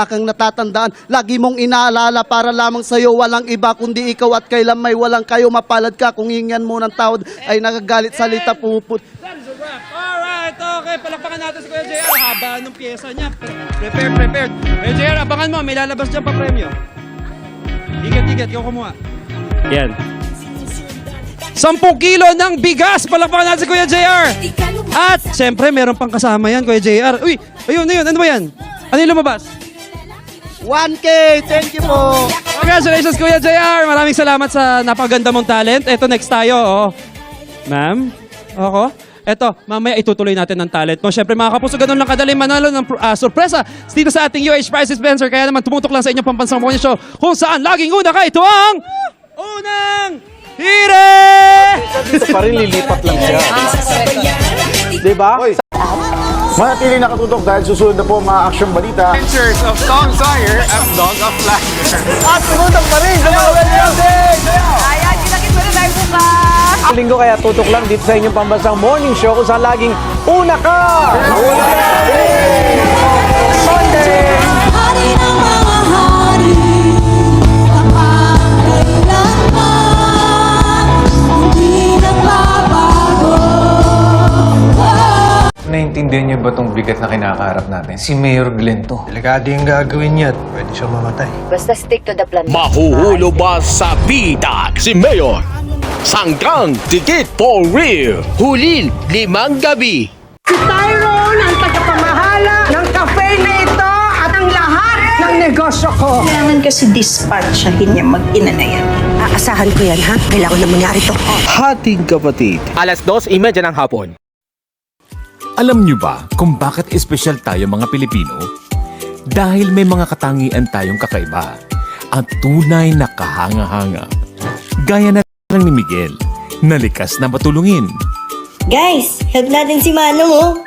kang natatandaan, lagi mong inaalala para lamang sa'yo walang iba kundi ikaw at kailan may walang kayo mapalad ka kung hingan mo ng tawad ay nagagalit salita puput. Alright, okay, palakpakan natin si Kuya JR. Haba ng pyesa niya. Prepared. Kuya JR, abangan mo, may lalabas dyan pa premyo. Igat, ikaw kumuha. Yan. 10 kilo ng bigas! Palakpakan natin si Kuya JR! At, siyempre, meron pang kasama yan, Kuya JR. Uy, ayun, ano ba yan? Ano yung lumabas? 1K! Thank you po! Congratulations, Kuya JR! Maraming salamat sa napaganda mong talent. Eto, next tayo. Oh. Ma'am? Ako? Eto, mamaya itutuloy natin ng talent mo. Siyempre, mga kapuso, ganun lang kadali manalo ng sorpresa dito sa ating UH Prize Dispenser. Kaya naman tumutok lang sa inyong pampansang morning show kung saan laging una ka. Ito ang unang hire! Dito pa rin lilipat lang siya. Diba? Manatili nakatutok dahil susunod na po mga action balita. Adventures of Tom Sawyer at Dog of Laughter. At tumutok pa rin sa mga music! Ayan, kinakit mo na tayo bukas! Linggo kaya tutok lang dito sa inyong pambansang morning show kung saan laging una ka! Sunday! Hari ng mga hari, kapag kailanman, hindi nagbabago. Naintindihan niyo ba itong bigat na kinakaharap natin? Si Mayor Glenn to. Delikado yung gagawin niya at pwede siya mamatay. Basta stick to the plan. Mahuhulo ba sa bida si Mayor? Sanggang Dikit for Real. Hulil 5 gabi. Si Tyrone ang tagapamahala ng cafe na ito at ang lahat ng negosyo ko. Kailangan kasi dispatchahin niya mag-ina na yan. Aasahan ko yan, ha? Kailangan na mangyari to. Hating kapatid. Alas 2:30 ng hapon. Alam niyo ba kung bakit espesyal tayo mga Pilipino? Dahil may mga katangian tayong kakaiba at tunay na kahanga-hanga. Gaya na lang ni Miguel, na likas na matulungin. Guys, help natin si Manong, oh.